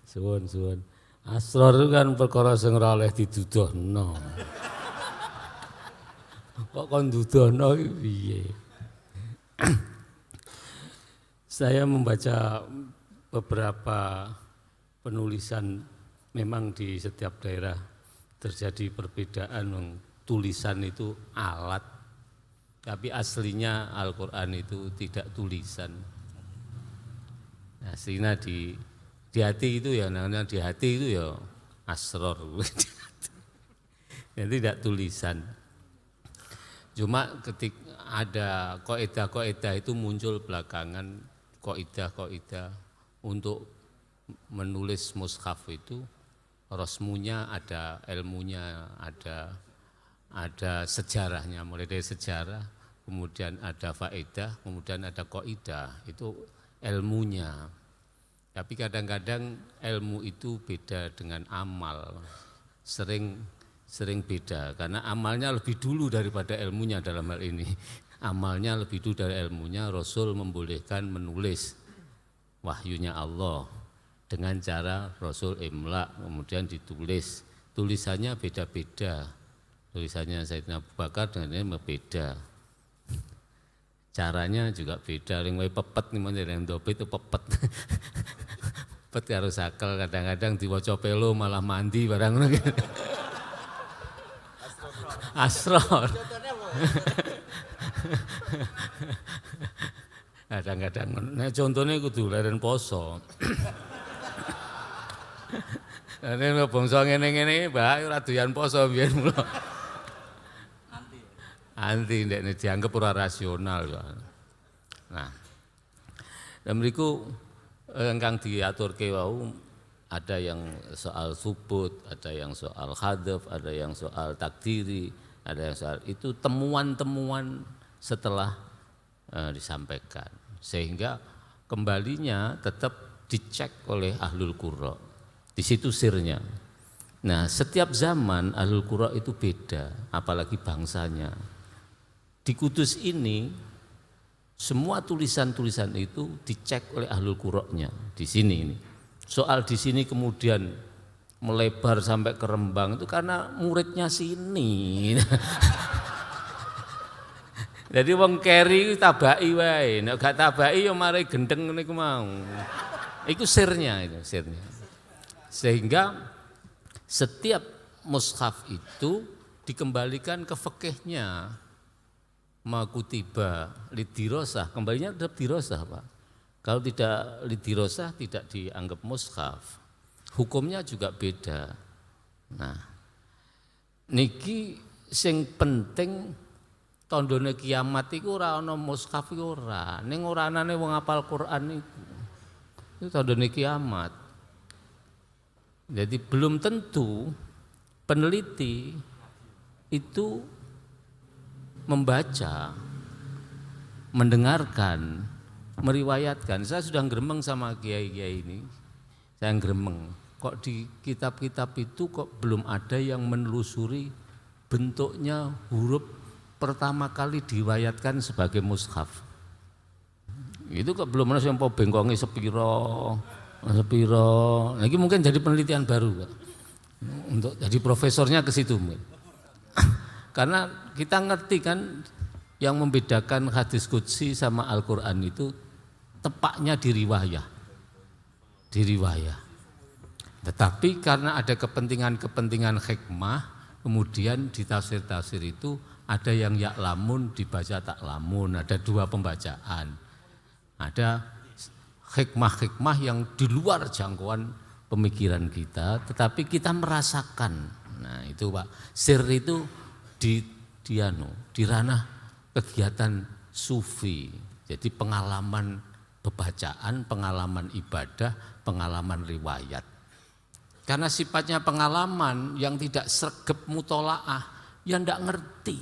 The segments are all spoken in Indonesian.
suwun. Asrar itu kan perkara sing ora oleh diduduhno. Kok kon duduhno piye? Saya membaca beberapa penulisan, memang di setiap daerah terjadi perbedaan. Tulisan itu alat, tapi aslinya Al-Quran itu tidak tulisan. Aslinya di hati itu ya, namanya di hati itu ya asror, jadi tidak tulisan. Cuma ketika ada kaidah-kaidah itu muncul belakangan, kaidah-kaidah untuk menulis mushaf itu rosmunya ada, ilmunya ada sejarahnya, mulai dari sejarah, kemudian ada faedah, kemudian ada kaidah, itu ilmunya. Tapi kadang-kadang ilmu itu beda dengan amal, sering beda, karena amalnya lebih dulu daripada ilmunya dalam hal ini. Amalnya lebih dulu dari ilmunya. Rasul membolehkan menulis wahyunya Allah dengan cara Rasul imla, kemudian ditulis. Tulisannya beda-beda. Tulisannya Sayyidina Abu Bakar dengan ini berbeda. Caranya juga beda. Yang pepet nih, yang dope itu pepet. Pepet karo sakel, kadang-kadang diwaca pelo malah mandi barang ngono. Asror. Kadang-kadang nek contone kudu leren poso. Nek bangsa ngene-ngene, Mbak, ora doyan poso biyen mulo. Anti ndekne dianggap ora rasional. Nah, dan mriku ingkang diaturke wau ada yang soal subut, ada yang soal hadaf, ada yang soal takdiri, ada yang soal itu temuan-temuan setelah disampaikan, sehingga kembalinya tetap dicek oleh ahlul qura. Di situ sirnya. Nah, setiap zaman ahlul qura itu beda, apalagi bangsanya. Di Kudus ini semua tulisan-tulisan itu dicek oleh ahlul qura'nya di sini ini. Soal di sini kemudian melebar sampai ke Rembang itu karena muridnya sini. Jadi wong keri tabaki wae, nek gak tabaki ya mari gendeng niku mau. Iku sirnya itu, sirnya. Sehingga setiap mushaf itu dikembalikan ke fikihnya. Makutiba lidirosah, kembalinya tetap dirosah, Pak. Kalau tidak lidirosah tidak dianggap mushaf. Hukumnya juga beda. Nah, niki sing penting tandane kiamat iku ora ana mushaf iku ora. Ning ora anane wong hafal Quran iku. Itu tandane kiamat. Jadi belum tentu peneliti itu membaca, mendengarkan, meriwayatkan. Saya sudah gremeng sama kiai-kiai ini. Saya gremeng. Kok di kitab-kitab itu kok belum ada yang menelusuri bentuknya huruf pertama kali diriwayatkan sebagai mushaf. Itu kok belum ada yang bengkongi sepiro. Nah, ini mungkin jadi penelitian baru, Pak. Untuk jadi profesornya ke situ. Karena kita ngerti kan yang membedakan hadis qudsi sama Al-Quran itu tepatnya di riwayah. Tetapi karena ada kepentingan hikmah, kemudian di tafsir-tafsir itu ada yang ya'lamun dibaca ta'lamun, ada dua pembacaan. Ada hikmah-hikmah yang di luar jangkauan pemikiran kita, tetapi kita merasakan. Nah itu Pak, sir itu di ranah kegiatan sufi. Jadi pengalaman pembacaan, pengalaman ibadah, pengalaman riwayat. Karena sifatnya pengalaman yang tidak sregep mutolaah, yang tidak ngerti.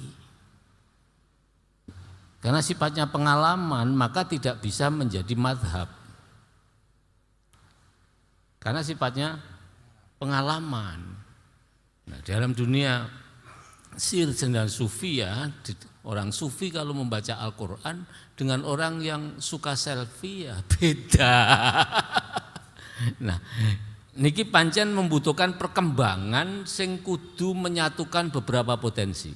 Karena sifatnya pengalaman, maka tidak bisa menjadi madhab. Karena sifatnya pengalaman. Nah, dalam dunia sir dan sufi ya, orang sufi kalau membaca Al-Quran dengan orang yang suka selfie ya beda. Nah, niki pancen membutuhkan perkembangan sing kudu menyatukan beberapa potensi.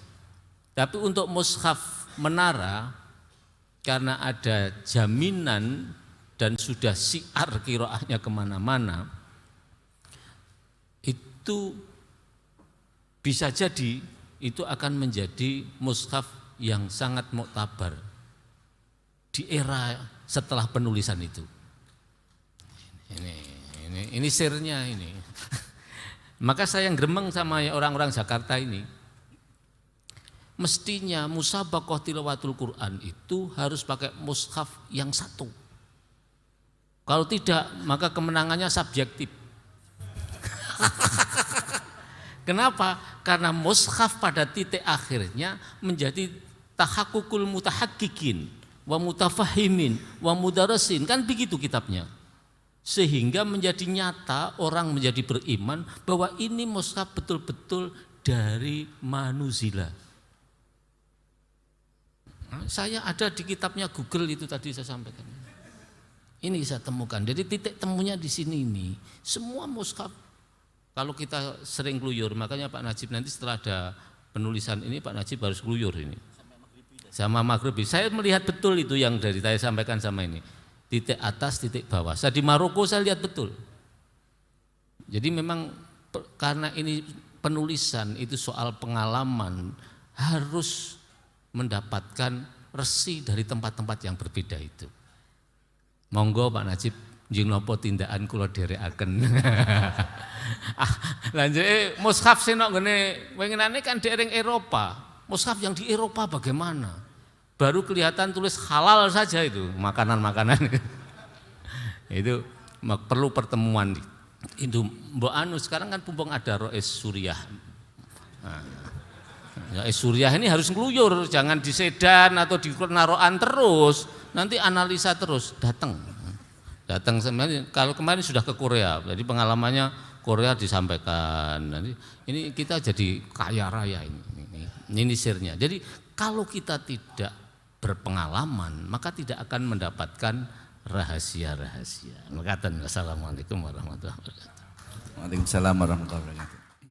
Tapi untuk mushaf menara karena ada jaminan dan sudah syiar qiraahnya kemana-mana, itu bisa jadi itu akan menjadi mushaf yang sangat muktabar di era setelah penulisan itu. Ini sirnya ini. Maka saya gremeng sama orang-orang Jakarta ini. Mestinya musabaqah tilawatul Quran itu harus pakai mushaf yang satu. Kalau tidak, maka kemenangannya subjektif. Kenapa? Karena mushaf pada titik akhirnya menjadi tahakkukul mutahaqqiqin wa mutafahimin wa mudarasin, kan begitu kitabnya. Sehingga menjadi nyata, orang menjadi beriman bahwa ini mushaf betul-betul dari manuzila. Saya ada di kitabnya Google itu tadi saya sampaikan. Ini saya temukan. Jadi titik temunya di sini ini. Semua mushaf, kalau kita sering keluyur, makanya Pak Najib nanti setelah ada penulisan ini Pak Najib harus keluyur ini. Sama Maghribi. Saya melihat betul itu yang dari saya sampaikan sama ini. Titik atas, titik bawah. Saya di Maroko saya lihat betul. Jadi memang karena ini penulisan itu soal pengalaman, harus mendapatkan resi dari tempat-tempat yang berbeda itu. Monggo Pak Najib njing napa tindakan kula dherekaken. Lanjut mushaf sing nek ngene winginane kan dereng Eropa. Mushaf yang di Eropa bagaimana? Baru kelihatan tulis halal saja itu, makanan-makanan. Itu perlu pertemuan. Itu Mbok Anu sekarang kan pumpung ada Rois Suriah. Ya, Suriah ini harus ngeluyur, jangan di Sedan atau di Naroan terus, nanti analisa terus, datang sebenarnya. Kalau kemarin sudah ke Korea, jadi pengalamannya Korea disampaikan. Nanti ini kita jadi kaya raya ini sirnya. Jadi kalau kita tidak berpengalaman, maka tidak akan mendapatkan rahasia-rahasia. Makatan. Wassalamualaikum warahmatullahi wabarakatuh. Waalaikumsalam warahmatullahi wabarakatuh.